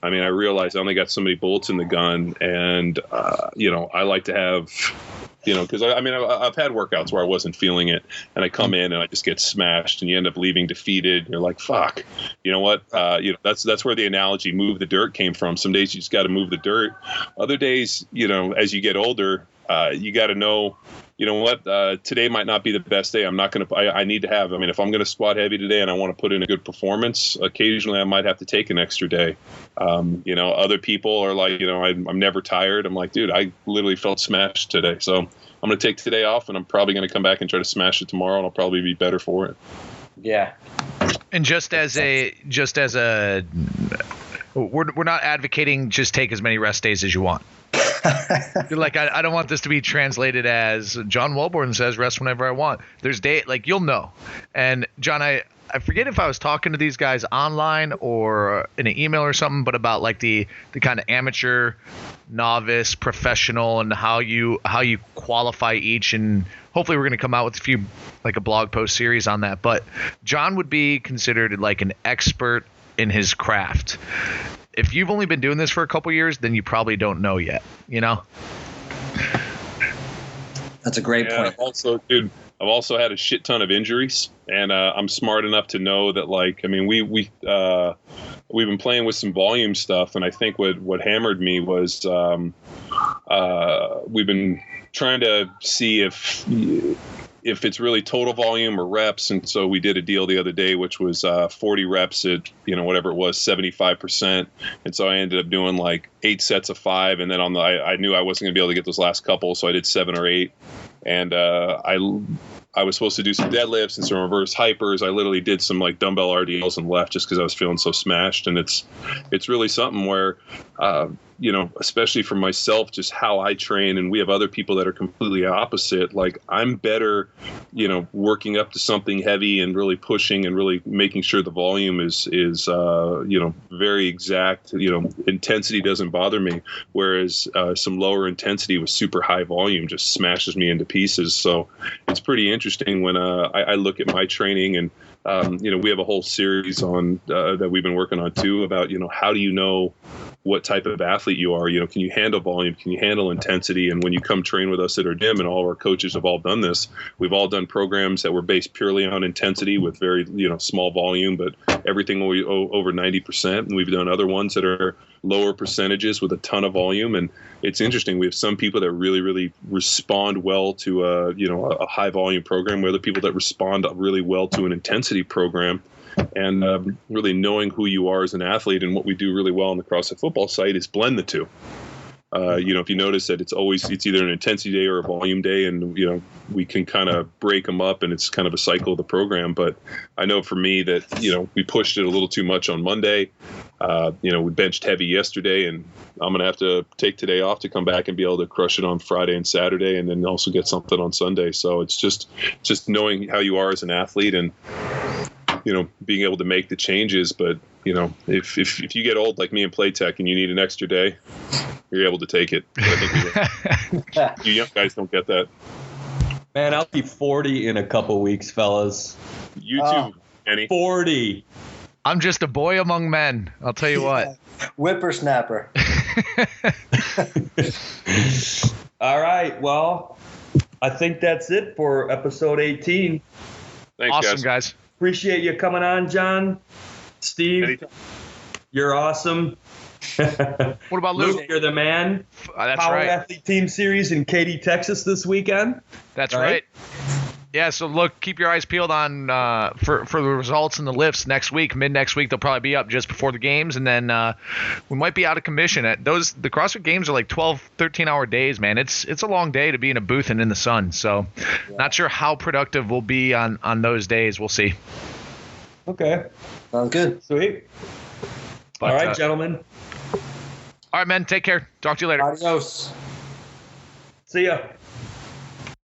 I mean, I realize I only got so many bullets in the gun, and, I like to have, because I've had workouts where I wasn't feeling it, and I come in and I just get smashed, and you end up leaving defeated. You're like, fuck, you know what? That's where the analogy "move the dirt" came from. Some days you just got to move the dirt. Other days, as you get older, you got to know, today might not be the best day. I'm not going to, I need to have, if I'm going to squat heavy today and I want to put in a good performance, occasionally I might have to take an extra day. Other people are like, I'm never tired. I'm like, dude, I literally felt smashed today. So I'm going to take today off, and I'm probably going to come back and try to smash it tomorrow, and I'll probably be better for it. Yeah. And we're not advocating just take as many rest days as you want. Like, I don't want this to be translated as John Welbourn says rest whenever I want. There's you'll know. And John, I forget if I was talking to these guys online or in an email or something, but about like the kind of amateur, novice, professional, and how you qualify each. And hopefully we're going to come out with a blog post series on that. But John would be considered like an expert in his craft. If you've only been doing this for a couple years, then you probably don't know yet, That's a great point. I've also had a shit ton of injuries, and I'm smart enough to know that, we've been playing with some volume stuff, and I think what hammered me was we've been trying to see if it's really total volume or reps. And so we did a deal the other day, which was 40 reps at, whatever it was, 75%. And so I ended up doing like 8 sets of 5. And then I knew I wasn't gonna be able to get those last couple. So I did 7 or 8. And I was supposed to do some deadlifts and some reverse hypers. I literally did some like dumbbell RDLs and left just because I was feeling so smashed. And it's really something where, especially for myself, just how I train, and we have other people that are completely opposite. Like, I'm better, working up to something heavy and really pushing and really making sure the volume is very exact. Intensity doesn't bother me, whereas some lower intensity with super high volume just smashes me into pieces. So it's pretty interesting when I look at my training, and we have a whole series on that we've been working on too about how do you know what type of athlete you are? Can you handle volume? Can you handle intensity? And when you come train with us at our gym, and all of our coaches have all done this, we've all done programs that were based purely on intensity with very, small volume, but everything over 90%. And we've done other ones that are lower percentages with a ton of volume. And it's interesting. We have some people that really, really respond well to a high volume program, other people that respond really well to an intensity program. And really knowing who you are as an athlete. And what we do really well on the CrossFit football site is blend the two. If you notice that it's either an intensity day or a volume day, and we can kind of break them up, and it's kind of a cycle of the program. But I know for me that we pushed it a little too much on Monday. We benched heavy yesterday, and I'm gonna have to take today off to come back and be able to crush it on Friday and Saturday, and then also get something on Sunday. So it's just knowing how you are as an athlete, and being able to make the changes. But if you get old like me in play tech and you need an extra day, you're able to take it. But I think you young guys don't get that. Man, I'll be 40 in a couple weeks, fellas. You too, Denny. 40. I'm just a boy among men. I'll tell you what. Whippersnapper. All right. Well, I think that's it for episode 18. Thanks, awesome, guys. Appreciate you coming on, John, Steve. Anytime. You're awesome. What about Luke? Luke, you're the man. That's Power right. Athlete Team Series in Katy, Texas this weekend. That's right. Yeah, so look, keep your eyes peeled on for the results and the lifts next week. Mid next week, they'll probably be up just before the games, and then we might be out of commission. The CrossFit Games are like 12, 13-hour days, man. It's a long day to be in a booth and in the sun. So, not sure how productive we'll be on those days. We'll see. Okay. Sounds good. Sweet. All right, gentlemen. All right, men. Take care. Talk to you later. Adios. See ya.